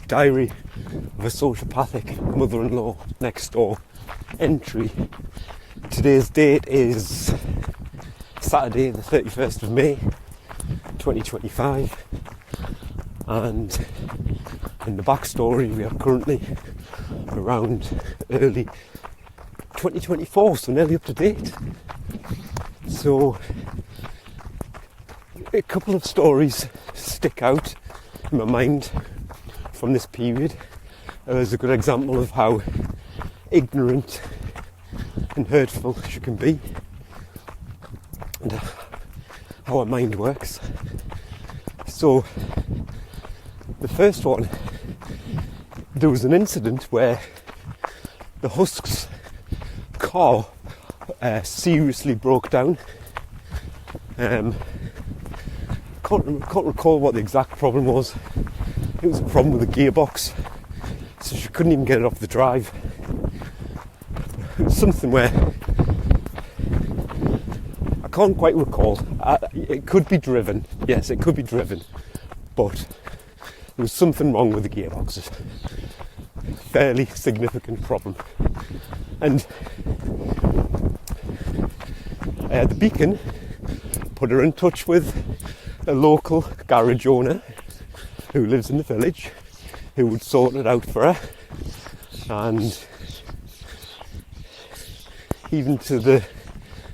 Diary of a Sociopathic Mother-in-Law Next Door entry. Today's date is Saturday the 31st of May 2025, and in the backstory we are currently around early 2024, so nearly up to date. So a couple of stories stick out in my mind from this period as a good example of how ignorant and hurtful she can be and how her mind works. So the first one, there was an incident where the Husk's car seriously broke down. Can't recall what the exact problem was. It was a problem with the gearbox, so she couldn't even get it off the drive. It was something where I can't quite recall. It could be driven, yes, it could be driven, but there was something wrong with the gearboxes. Fairly significant problem. And the Beacon put her in touch with a local garage owner who lives in the village, who would sort it out for her, and even to the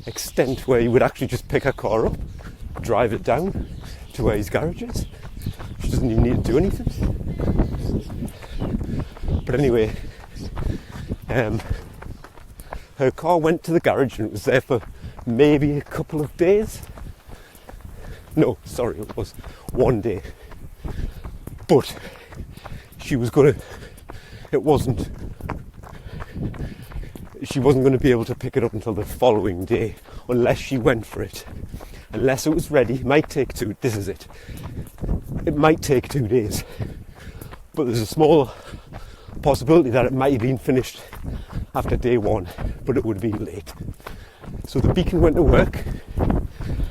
extent where he would actually just pick her car up, drive it down to where his garage is. She doesn't even need to do anything. But anyway, her car went to the garage and it was there for maybe a couple of days. No, sorry, it was one day. But she wasn't going to be able to pick it up until the following day unless she went for it. Unless it was ready. It might take it might take 2 days. But there's a small possibility that it might have been finished after day one, but it would have been late. So the Beacon went to work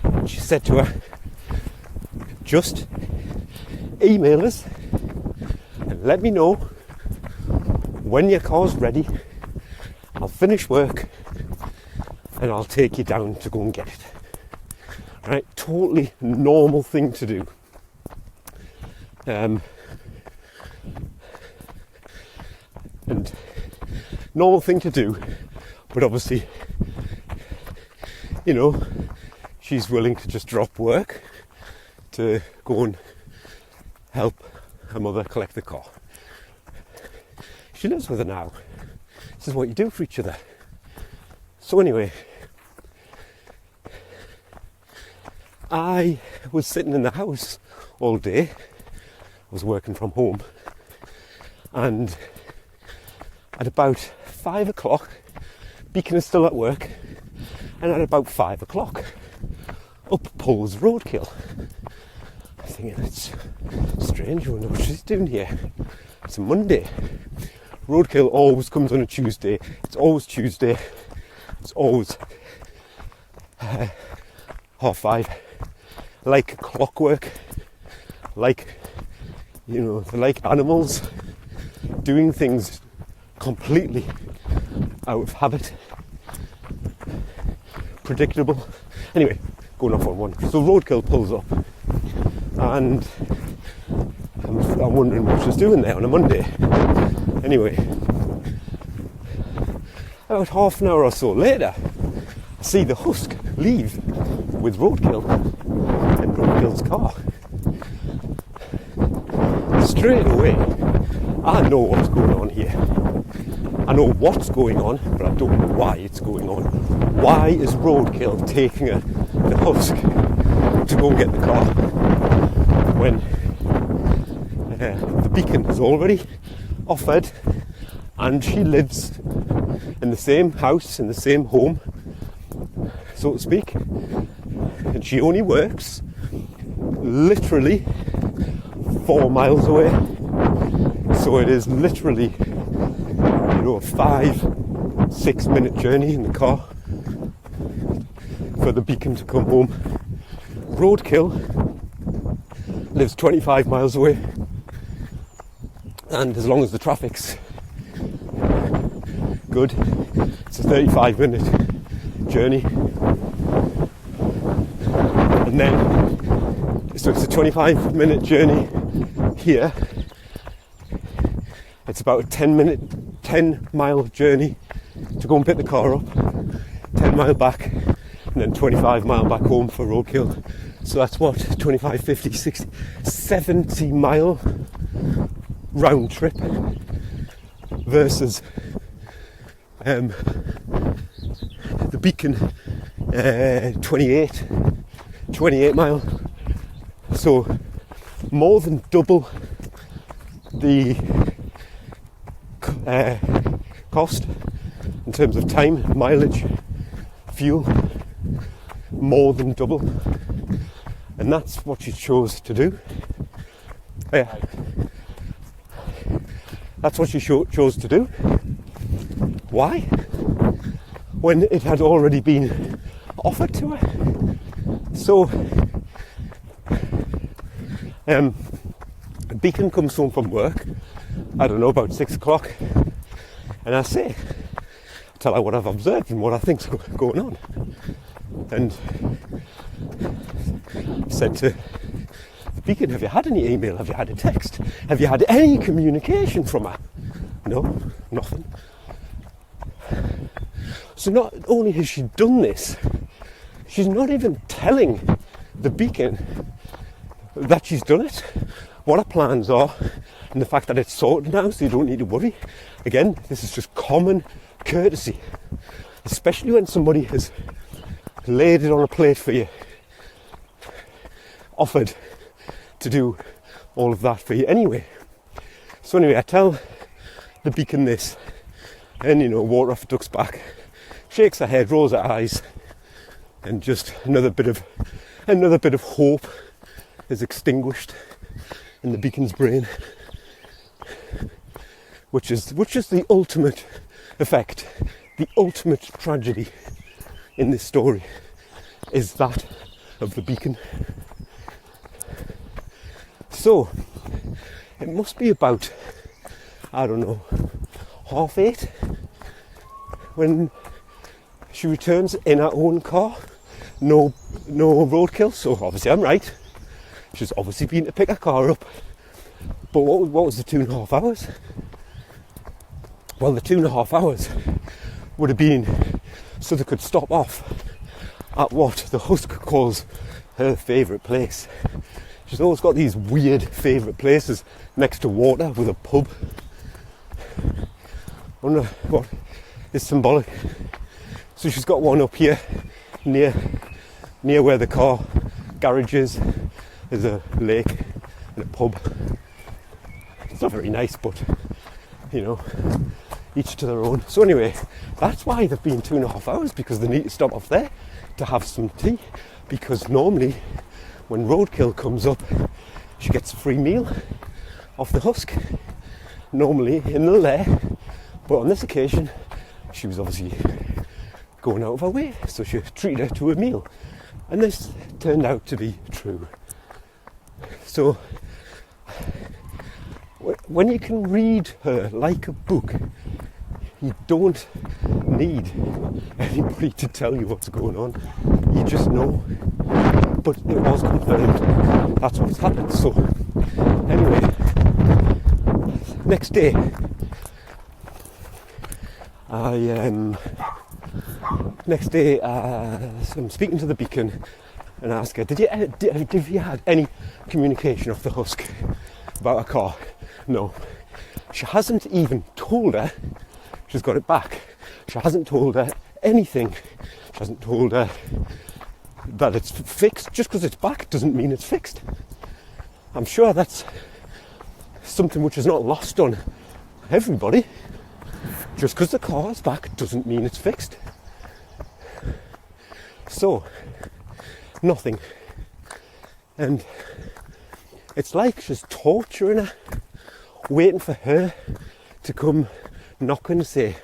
and she said to her, just email us and let me know when your car's ready. I'll finish work and I'll take you down to go and get it. Right, totally normal thing to do. And normal thing to do, but obviously, you know, she's willing to just drop work to go and help her mother collect the car. She lives with her now. This is what you do for each other. So anyway, I was sitting in the house all day. I was working from home, and at about 5 o'clock, Beacon is still at work, and at about 5 o'clock, up pulls Roadkill. I'm thinking, it's strange, I wonder what she's doing here. It's a Monday. Roadkill always comes on a Tuesday. It's always Tuesday. It's always 5:30. Like clockwork. Like, you know, they're like animals doing things completely out of habit. Predictable. Anyway, going off on one. So Roadkill pulls up, and I'm wondering what she's doing there on a Monday. Anyway, about half an hour or so later, I see the Husk leave with Roadkill and Roadkill's car. Straight away, I know what's going on here. I know what's going on, but I don't know why it's going on. Why is Roadkill taking the Husk to go and get the car when the Beacon has already offered, and she lives in the same house, in the same home, so to speak, and she only works literally 4 miles away. So it is literally, you know, a 5-6 minute journey in the car for the Beacon to come home. Roadkill lives 25 miles away. And as long as the traffic's good, it's a 35-minute journey. And then, so it's a 25-minute journey here. It's about a 10-mile journey to go and pick the car up, 10-mile back, and then 25-mile back home for roadkill. So that's what, 25, 50, 60, 70-mile round trip versus the Beacon 28 mile. So more than double the cost in terms of time, mileage, fuel, more than double. And that's what she chose to do. That's what she chose to do. Why? When it had already been offered to her. So, Beacon comes home from work, I don't know, about 6 o'clock, and I tell her what I've observed and what I think's going on. And I said to Beacon, have you had any email? Have you had a text? Have you had any communication from her? No, nothing. So not only has she done this, she's not even telling the Beacon that she's done it, what her plans are, and the fact that it's sorted now, so you don't need to worry. Again, this is just common courtesy, especially when somebody has laid it on a plate for you, offered to do all of that for you anyway. So anyway, I tell the Beacon this, and water off duck's back, shakes her head, rolls her eyes, and just another bit of hope is extinguished in the Beacon's brain, which is the ultimate effect, the ultimate tragedy in this story is that of the Beacon. So it must be about, I don't know, 8:30 when she returns in her own car. No roadkill, so obviously I'm right. She's obviously been to pick her car up. But what was the 2.5 hours? Well, the 2.5 hours would have been so they could stop off at what the husk calls her favourite place. She's always got these weird favourite places next to water with a pub. I wonder what is symbolic. So she's got one up here near where the car garage is. There's a lake and a pub. It's not very nice, but each to their own. So anyway, that's why they've been 2.5 hours, because they need to stop off there to have some tea, because normally when roadkill comes up she gets a free meal off the husk, normally in the lair, but on this occasion she was obviously going out of her way, so she treated her to a meal, and this turned out to be true. So when you can read her like a book, you don't need anybody to tell you what's going on. You just know. But it was confirmed. That's what's happened. So anyway, next day, I'm speaking to the Beacon and I ask her, have you had any communication off the husk about her car? No. She hasn't even told her she's got it back. She hasn't told her anything. She hasn't told her that it's fixed. Just because it's back doesn't mean it's fixed. I'm sure that's something which is not lost on everybody. Just because the car is back doesn't mean it's fixed. So, nothing. And it's like she's torturing her, waiting for her to come knocking and say,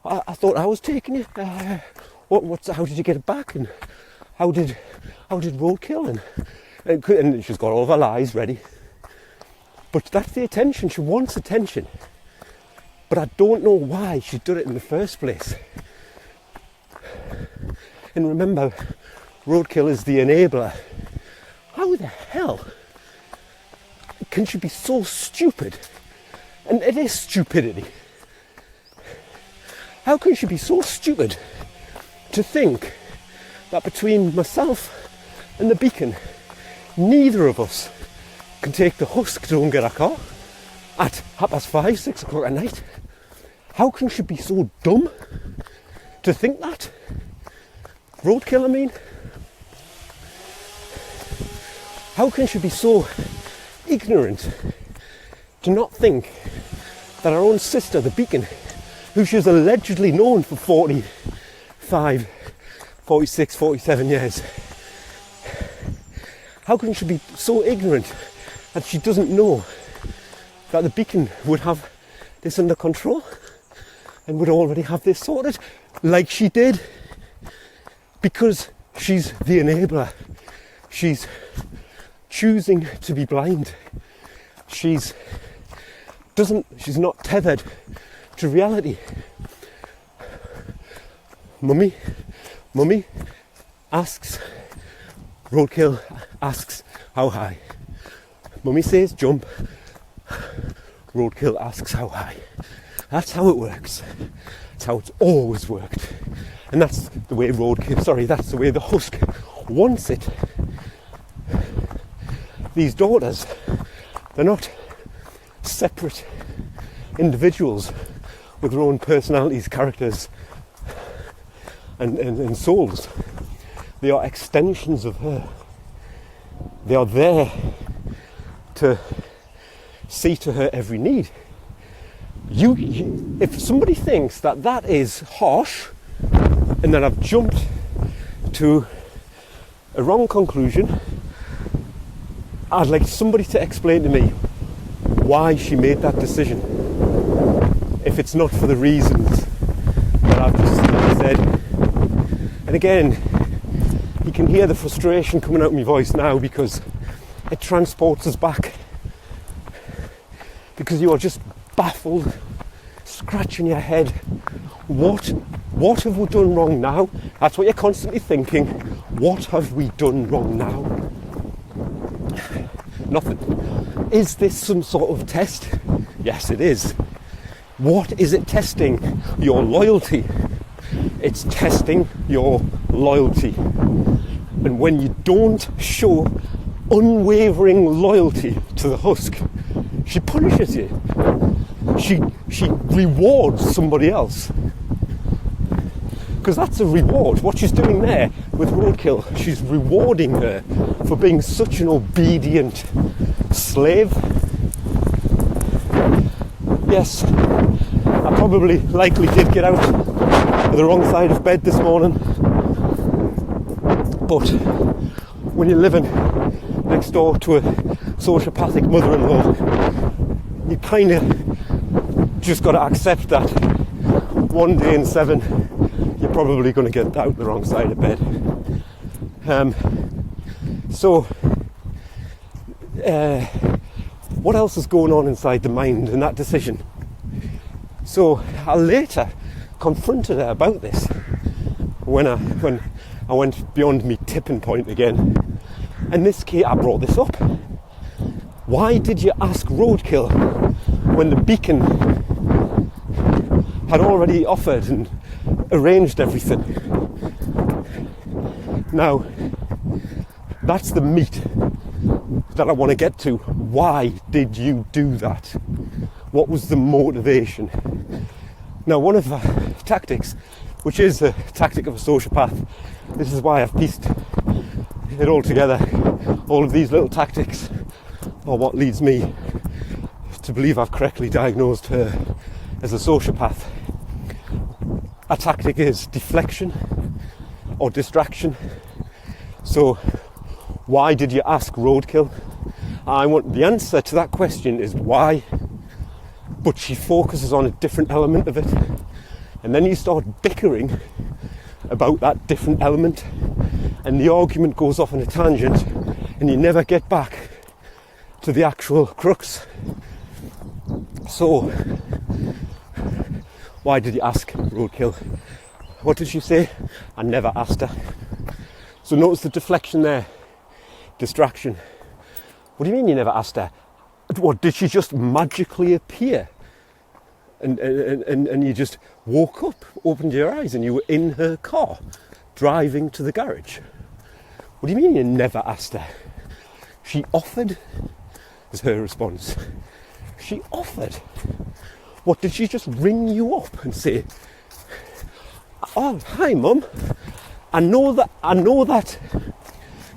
I thought I was taking you. How did you get it back? And how did roadkill? And she's got all of her lies ready. But that's the attention. She wants attention. But I don't know why she did it in the first place. And remember, roadkill is the enabler. How the hell can she be so stupid? And it is stupidity. How can she be so stupid to think that between myself and the beacon, neither of us can take the husk to go and get a car at 5:30, 6 o'clock at night? How can she be so dumb to think that? Roadkill, I mean. How can she be so ignorant to not think that her own sister, the beacon, who she's allegedly known for 45, 46, 47 years, how can she be so ignorant that she doesn't know that the beacon would have this under control and would already have this sorted like she did? Because she's the enabler. She's choosing to be blind. She's not tethered to reality. Mummy asks, roadkill asks how high. Mummy says jump, roadkill asks how high. That's how it works. That's how it's always worked. And that's the way that's the way the husk wants it. These daughters, they're not separate individuals with their own personalities, characters, and souls. They are extensions of her. They are there to see to her every need. If somebody thinks that is harsh and that I've jumped to a wrong conclusion, I'd like somebody to explain to me why she made that decision. If it's not for the reasons that I've just said. And again, you can hear the frustration coming out of my voice now because it transports us back. Because you are just baffled, scratching your head. What have we done wrong now? That's what you're constantly thinking. What have we done wrong now? Nothing. Is this some sort of test? Yes, it is. What is it testing? Your loyalty. It's testing your loyalty. And when you don't show unwavering loyalty to the husk, she punishes you. She rewards somebody else. Because that's a reward. What she's doing there with roadkill, she's rewarding her for being such an obedient slave. Yes, I probably likely did get out of the wrong side of bed this morning. But when you're living next door to a sociopathic mother-in-law, you kind of just got to accept that one day in 7 you're probably going to get out the wrong side of bed. What else is going on inside the mind in that decision? So I later confronted her about this when I went beyond me tipping point again. And I brought this up. Why did you ask roadkill when the beacon had already offered and arranged everything? Now, that's the meat that I want to get to. Why did you do that? What was the motivation? Now, one of the tactics, which is the tactic of a sociopath, this is why I've pieced it all together. All of these little tactics are what leads me to believe I've correctly diagnosed her as a sociopath. A tactic is deflection or distraction. So, why did you ask roadkill? The answer to that question is why, but she focuses on a different element of it. And then you start bickering about that different element, and the argument goes off on a tangent, and you never get back to the actual crux. So, why did you ask, Roadkill? What did she say? I never asked her. So notice the deflection there. Distraction. What do you mean you never asked her? What, did she just magically appear? And you just woke up, opened your eyes, and you were in her car, driving to the garage? What do you mean you never asked her? She offered, is her response. She offered. What, did she just ring you up and say, oh, hi Mum, I know that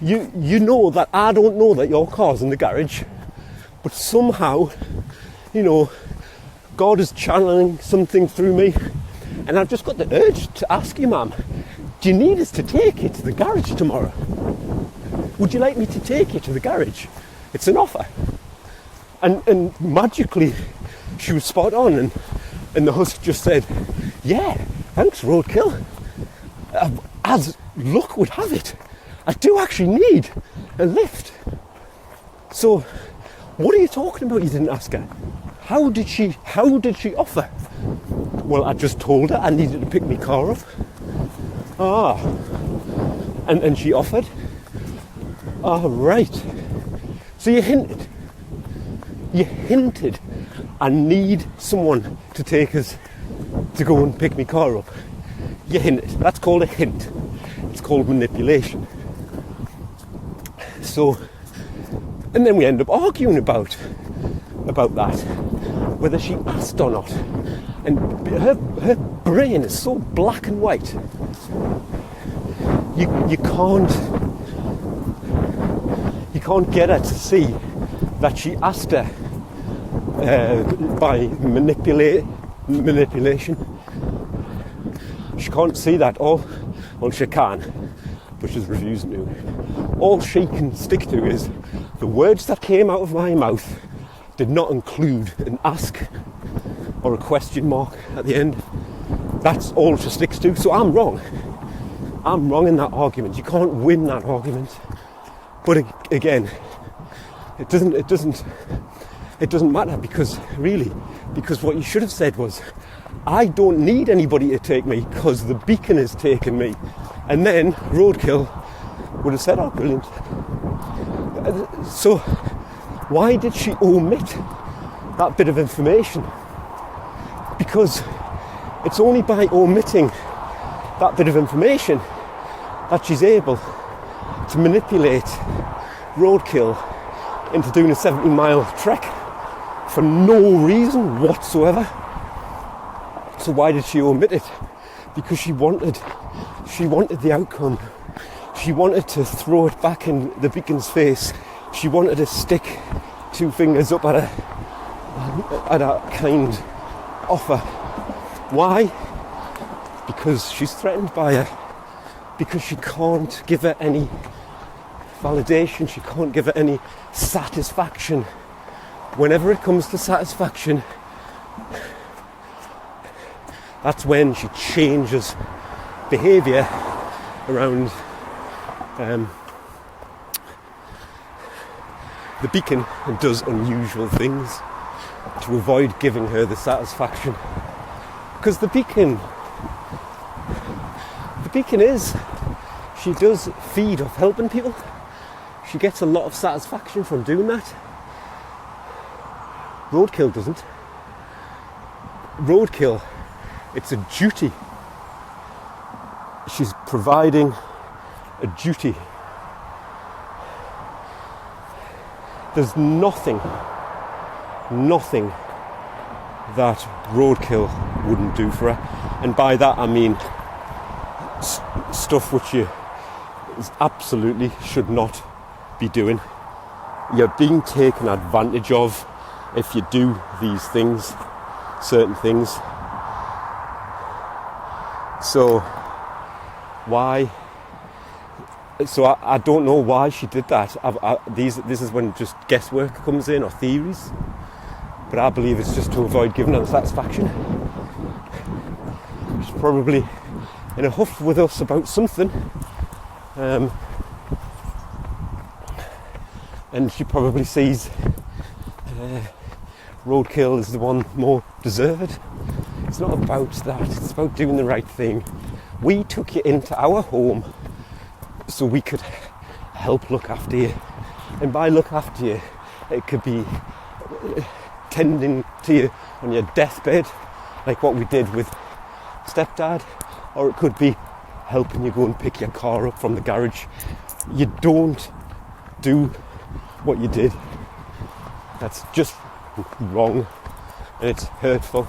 you know that I don't know that your car's in the garage, but somehow, you know, God is channeling something through me, and I've just got the urge to ask you, Mum, do you need us to take you to the garage tomorrow? Would you like me to take you to the garage? It's an offer. And magically, she was spot on, and the husk just said, yeah, thanks, Roadkill. As luck would have it, I do actually need a lift. So, what are you talking about? You didn't ask her. How did she offer? Well, I just told her I needed to pick my car up. Ah, and she offered. Ah, right. So you hinted. I need someone to take us to go and pick my car up. You hinted. That's called a hint. It's called manipulation. So, and then we end up arguing about that, whether she asked or not. And her brain is so black and white. You can't get her to see that she asked her by manipulation. She can't see that. Well, she can, but she's refusing to. All she can stick to is the words that came out of my mouth did not include an ask or a question mark at the end. That's all she sticks to. So I'm wrong. I'm wrong in that argument. You can't win that argument. But again, it doesn't matter, because what you should have said was, I don't need anybody to take me because the beacon is taking me. And then Roadkill would have said, oh, brilliant. So why did she omit that bit of information? Because it's only by omitting that bit of information that she's able to manipulate Roadkill into doing a 70-mile trek for no reason whatsoever. So why did she omit it? Because she wanted the outcome. She wanted to throw it back in the beacon's face. She wanted to stick two fingers up at a kind offer. Why? Because she's threatened by her. Because she can't give her any validation. She can't give her any satisfaction. Whenever it comes to satisfaction, that's when she changes behaviour around the beacon and does unusual things to avoid giving her the satisfaction. Because the beacon is, she does feed off helping people. She gets a lot of satisfaction from doing that. Roadkill doesn't. Roadkill, it's a duty. She's providing a duty. There's nothing that Roadkill wouldn't do for her. And by that I mean stuff which you absolutely should not be doing. You're being taken advantage of if you do these things, certain things. So why? So I don't know why she did that. This is when just guesswork comes in, or theories. But I believe it's just to avoid giving her the satisfaction. She's probably in a huff with us about something. And she probably sees roadkill is the one more deserved. It's not about that, it's about doing the right thing. We took you into our home so we could help look after you. And by look after you, it could be tending to you on your deathbed, like what we did with stepdad, or it could be helping you go and pick your car up from the garage. You don't do what you did. That's just wrong, and it's hurtful.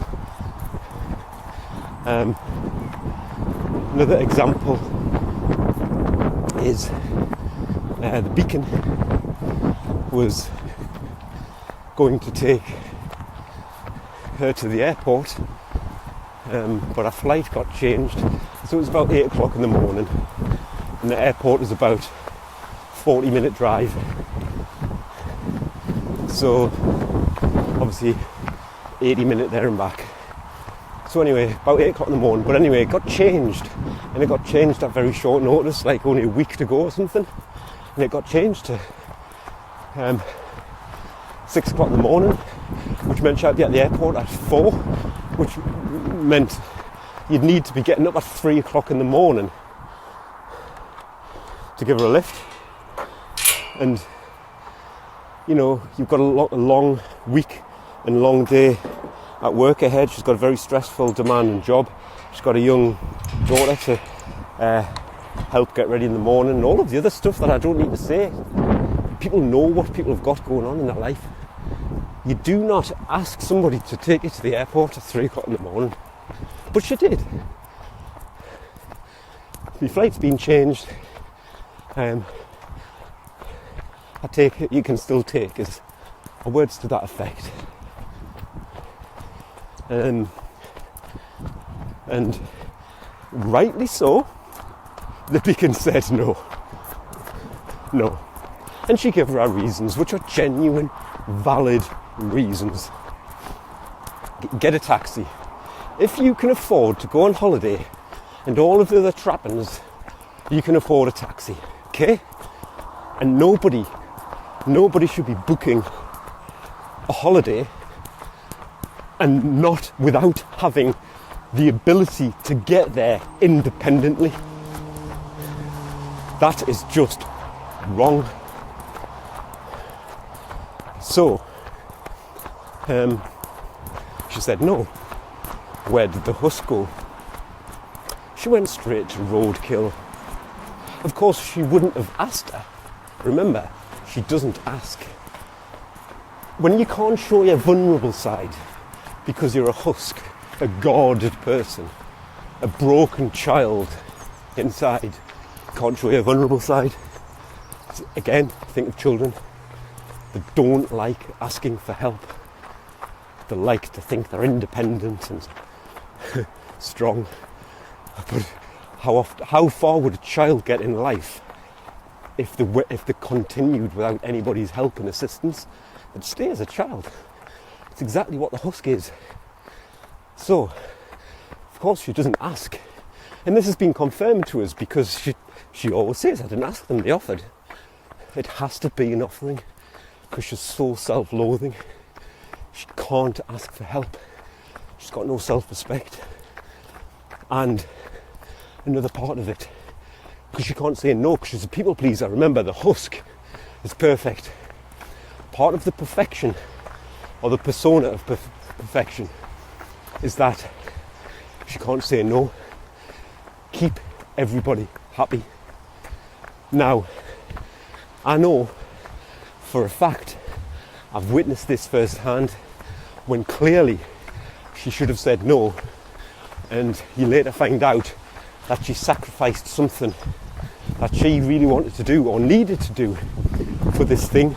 Another example is the Beacon was going to take her to the airport, but our flight got changed, so it was about 8 o'clock in the morning, and the airport was about 40-minute drive. So obviously 80-minute there and back. So anyway, about 8 o'clock in the morning, but anyway, it got changed, and it got changed at very short notice, like only a week to go or something, and it got changed to 6 o'clock in the morning, which meant she'd be at the airport at 4, which meant you'd need to be getting up at 3 o'clock in the morning to give her a lift. And you know, you've got a long week and long day at work ahead. She's got a very stressful, demanding job. She's got a young daughter to help get ready in the morning, and all of the other stuff that I don't need to say. People know what people have got going on in their life. You do not ask somebody to take you to the airport at 3 o'clock in the morning. But she did. My flight's been changed. I take it, you can still take is words to that effect. And rightly so, the Beacon said no. And she gave her reasons, which are genuine, valid reasons. Get a taxi. If you can afford to go on holiday and all of the other trappings, you can afford a taxi, okay? And nobody should be booking a holiday and not without having the ability to get there independently. That is just wrong. So, she said no. Where did the husk go? She went straight to roadkill. Of course, she wouldn't have asked her. Remember, she doesn't ask. When you can't show your vulnerable side because you're a husk, a guarded person, a broken child inside, can't show your vulnerable side. Again, think of children. They don't like asking for help. They like to think they're independent and strong. But how far would a child get in life if they continued without anybody's help and assistance? They'd stay as a child. It's exactly what the husk is. So, of course she doesn't ask. And this has been confirmed to us because she always says, I didn't ask them, they offered. It has to be an offering because she's so self-loathing. She can't ask for help. She's got no self-respect. And another part of it, because she can't say no because she's a people pleaser. Remember, the husk is perfect. Part of the perfection, or the persona of perfection, is that she can't say no. Keep everybody happy. Now, I know for a fact, I've witnessed this firsthand, when clearly she should have said no, and you later find out that she sacrificed something that she really wanted to do or needed to do for this thing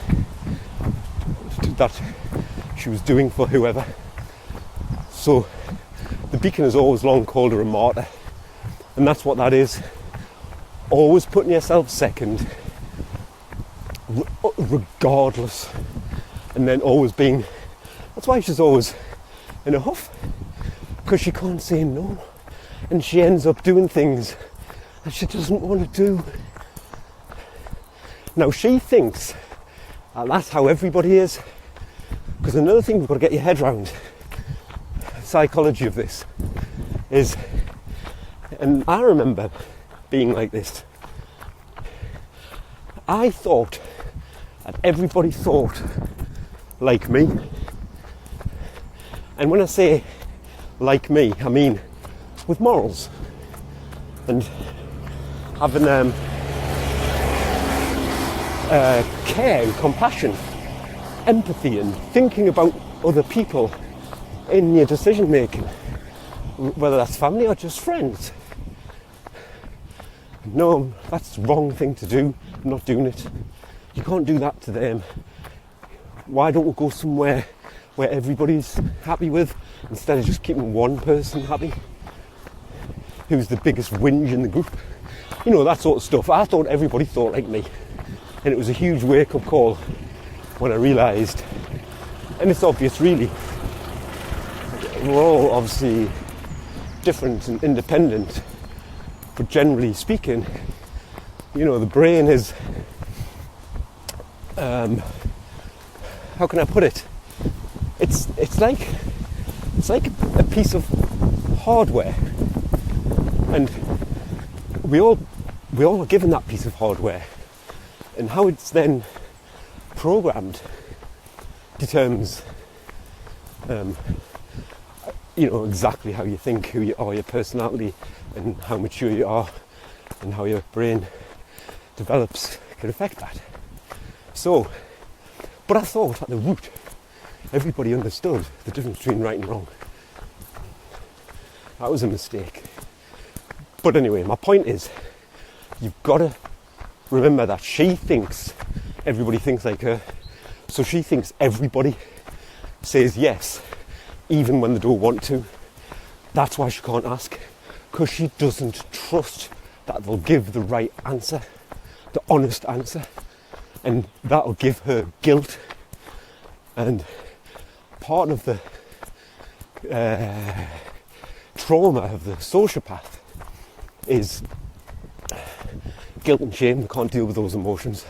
that she was doing for whoever. So the Beacon has always long called her a martyr, and that's what that is. Always putting yourself second, regardless, and then always being. That's why she's always in a huff, because she can't say no, and she ends up doing things that she doesn't want to do. Now she thinks that's how everybody is, Because another thing you've got to get your head around, psychology of this, is, and I remember being like this, I thought that everybody thought like me. And when I say like me, I mean with morals and having care and compassion, empathy, and thinking about other people in your decision making, whether that's family or just friends. No, that's the wrong thing to do. I'm not doing it. You can't do that to them. Why don't we go somewhere where everybody's happy with, instead of just keeping one person happy? Who's the biggest whinge in the group? You know, that sort of stuff. I thought everybody thought like me. And it was a huge wake-up call when I realised, and it's obvious really, we're all obviously different and independent, but generally speaking, you know, the brain is, how can I put it? It's like a piece of hardware, and we all are given that piece of hardware, and how it's then programmed determines, you know, exactly how you think, who you are, your personality, and how mature you are, and how your brain develops can affect that. So, but I thought at the root, everybody understood the difference between right and wrong. That was a mistake. But anyway, my point is, you've got to remember that she thinks everybody thinks like her. So she thinks everybody says yes, even when they don't want to. That's why she can't ask, because she doesn't trust that they'll give the right answer, the honest answer, and that'll give her guilt. And part of the trauma of the sociopath is guilt and shame. They can't deal with those emotions.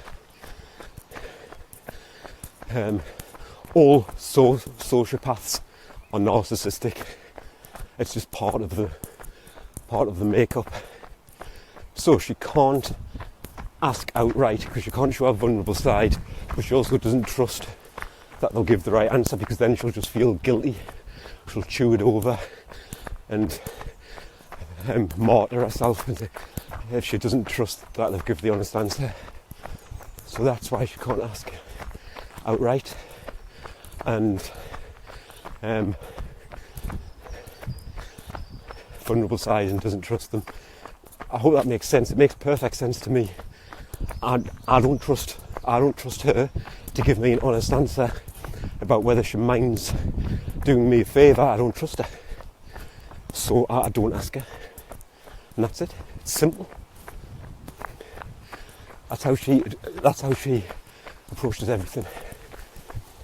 All sociopaths are narcissistic. It's just part of the makeup. So she can't ask outright because she can't show her vulnerable side, but she also doesn't trust that they'll give the right answer, because then she'll just feel guilty. She'll chew it over and martyr herself if she doesn't trust that they'll give the honest answer. So that's why she can't ask outright. And vulnerable side and doesn't trust them. I hope that makes sense. It makes perfect sense to me. I don't trust her to give me an honest answer about whether she minds doing me a favour. I don't trust her, so I don't ask her, and that's it. It's simple. That's how she approaches everything.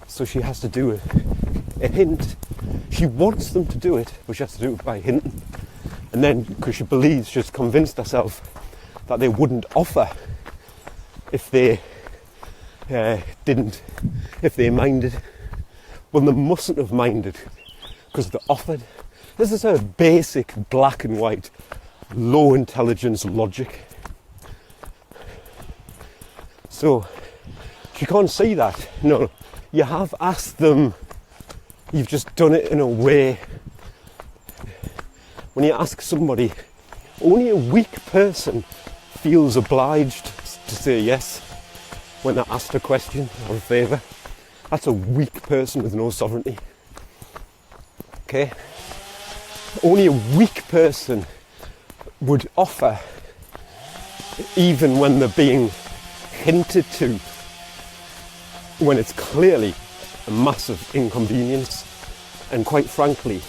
So she has to do a hint. She wants them to do it, but she has to do it by hinting. And then, because she believes, she's convinced herself that they wouldn't offer if they if they minded. Well, they mustn't have minded because they offered. This is her basic black and white, low intelligence logic. So she can't see that. No, you have asked them. You've just done it in a way. When you ask somebody, only a weak person feels obliged to say yes when they're asked a question or a favour. That's a weak person with no sovereignty. Okay? Only a weak person would offer even when they're being hinted to, when it's clearly a massive inconvenience. And quite frankly,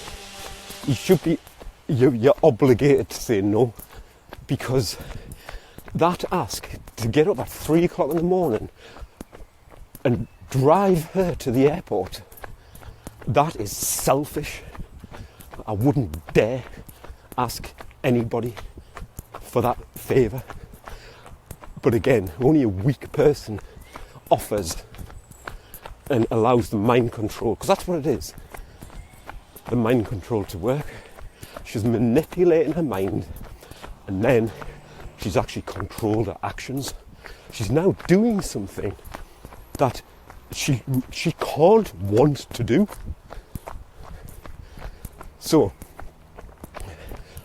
you're obligated to say no, because that ask to get up at 3 o'clock in the morning and drive her to the airport, that is selfish. I wouldn't dare ask anybody for that favour. But again, only a weak person offers and allows the mind control, because that's what it is, the mind control to work. She's manipulating her mind, and then she's actually controlled her actions. She's now doing something that she can't want to do. So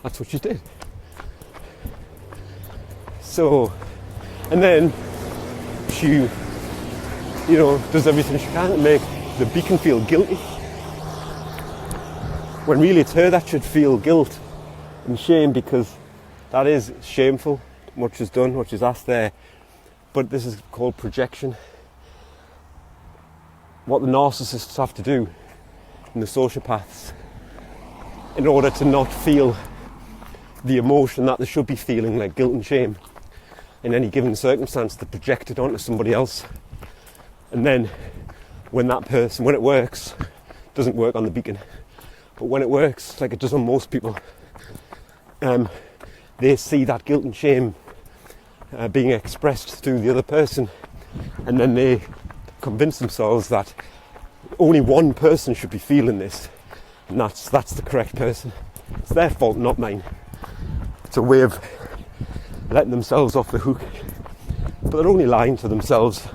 that's what she did. So, and then she, does everything she can to make the beacon feel guilty, when really it's her that should feel guilt and shame, because that is shameful, what she's done, what she's asked there. But this is called projection. What the narcissists have to do, and the sociopaths, in order to not feel the emotion that they should be feeling, like guilt and shame, in any given circumstance, they project it onto somebody else. And then when that person, when it works, doesn't work on the beacon, but when it works, like it does on most people, they see that guilt and shame being expressed through the other person, and then they convince themselves that only one person should be feeling this, and that's the correct person. It's their fault, not mine. It's a way of letting themselves off the hook, but they're only lying to themselves,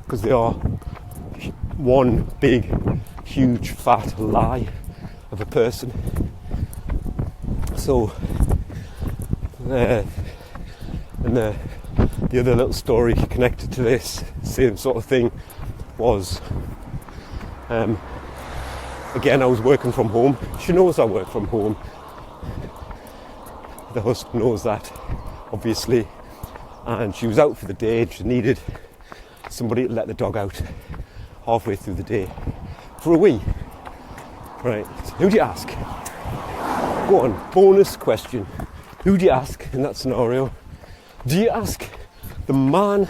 because they are one big, huge, fat lie of a person. So, and the other little story connected to this same sort of thing was, again, I was working from home. She knows I work from home. The husk knows that, obviously, and she was out for the day, and she needed somebody to let the dog out halfway through the day for a wee. Right, so who do you ask? Go on, bonus question. Who do you ask in that scenario? Do you ask the man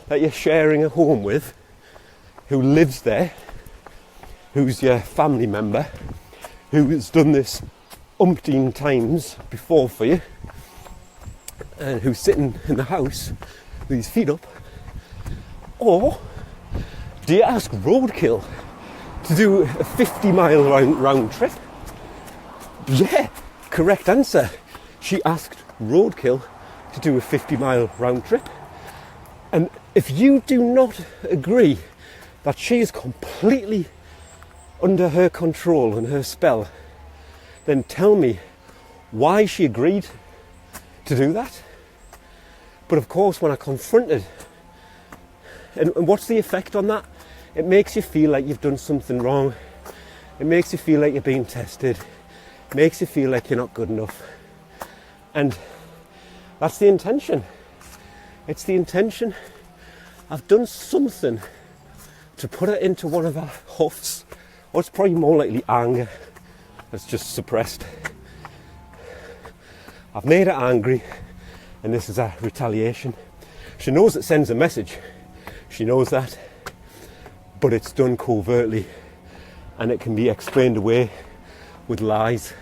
that you're sharing a home with, who lives there, who's your family member, who has done this umpteen times before for you, and who's sitting in the house with his feet up? Or do you ask Roadkill to do a 50-mile round trip? Yeah, correct answer. She asked Roadkill to do a 50-mile round trip. And if you do not agree that she is completely under her control and her spell, then tell me why she agreed to do that. But of course, when I confronted, and what's the effect on that? It makes you feel like you've done something wrong. It makes you feel like you're being tested. It makes you feel like you're not good enough. And that's the intention. It's the intention. I've done something to put her into one of her huffs, or it's probably more likely anger that's just suppressed. I've made her angry, and this is a retaliation. She knows it sends a message. She knows that, but it's done covertly, and it can be explained away with lies.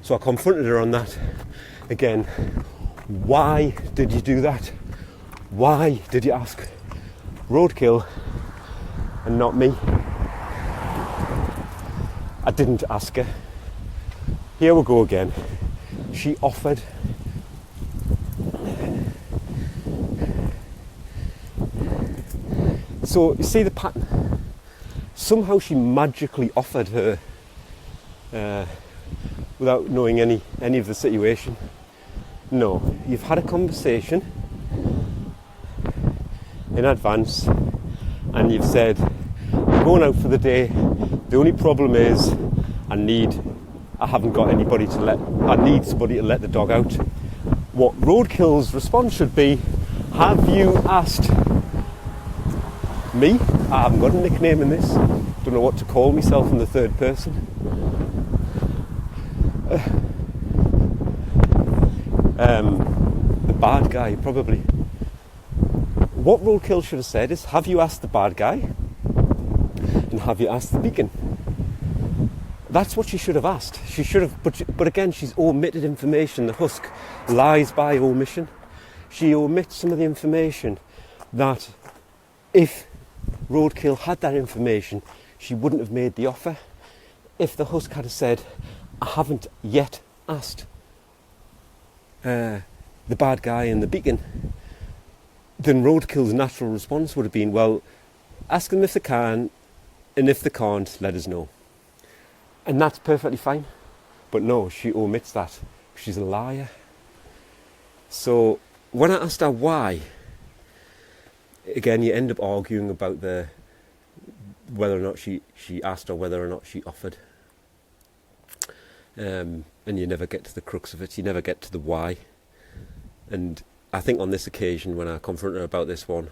So I confronted her on that. Again, why did you do that? Why did you ask Roadkill and not me? I didn't ask her. Here we go again. She offered. So you see the pattern. Somehow she magically offered her without knowing any of the situation. No, you've had a conversation in advance, and you've said, I'm going out for the day. The only problem is I haven't got anybody to I need somebody to let the dog out. What Roadkill's response should be, have you asked me? I haven't got a nickname in this. Don't know what to call myself in the third person. The bad guy, probably. What Roadkill should have said is, have you asked the bad guy? And have you asked the beacon? That's what she should have asked. She should have, but again, she's omitted information. The husk lies by omission. She omits some of the information that if Roadkill had that information, she wouldn't have made the offer. If the husk had said, I haven't yet asked the bad guy in the beacon, then Roadkill's natural response would have been, well, ask them if they can, and if they can't, let us know. And that's perfectly fine. But no, she omits that. She's a liar. So when I asked her why, again, you end up arguing about whether or not she asked or whether or not she offered. And you never get to the crux of it. You never get to the why. And I think on this occasion, when I confronted her about this one,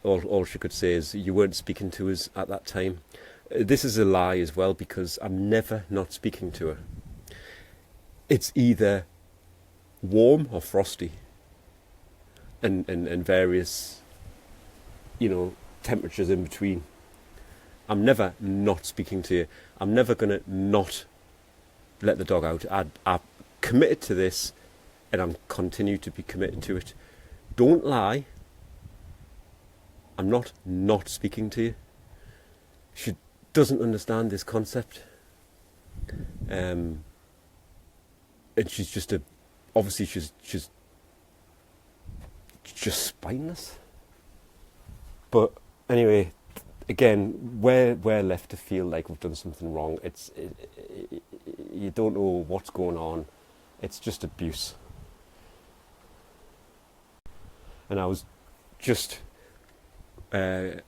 all she could say is, you weren't speaking to us at that time. This is a lie as well, because I'm never not speaking to her. It's either warm or frosty, and various, temperatures in between. I'm never not speaking to you. I'm never going to not let the dog out. I'm committed to this, and I'm continue to be committed to it. Don't lie. I'm not speaking to you. She doesn't understand this concept. And she's just obviously she's just spineless. But anyway, again, we're left to feel like we've done something wrong. You don't know what's going on. It's just abuse. And I was just going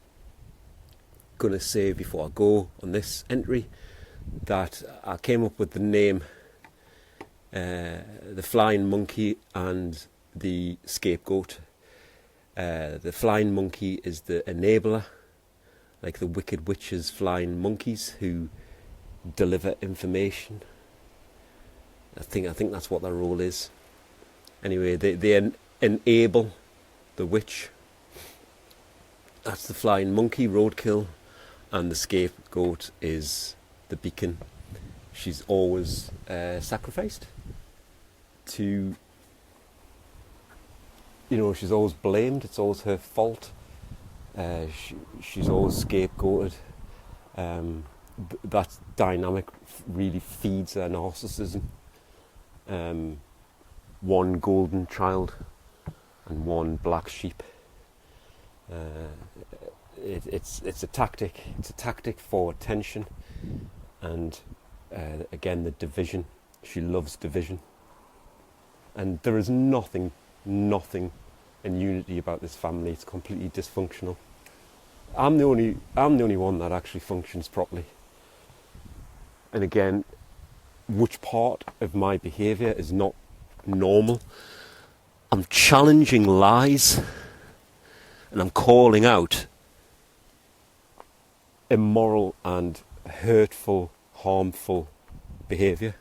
to say before I go on this entry that I came up with the name the Flying Monkey and the Scapegoat. The Flying Monkey is the enabler, like the Wicked Witch's flying monkeys who deliver information. I think that's what their role is. Anyway, they enable the witch. That's the Flying Monkey, Roadkill, and the Scapegoat is the beacon. She's always sacrificed to, she's always blamed. It's always her fault. She's always scapegoated. That dynamic really feeds her narcissism. One golden child and one black sheep. It's a tactic. It's a tactic for attention, and again, the division. She loves division, and there is nothing in unity about this family. It's completely dysfunctional. I'm the only one that actually functions properly. And again, which part of my behaviour is not normal? I'm challenging lies, and I'm calling out immoral and hurtful, harmful behaviour.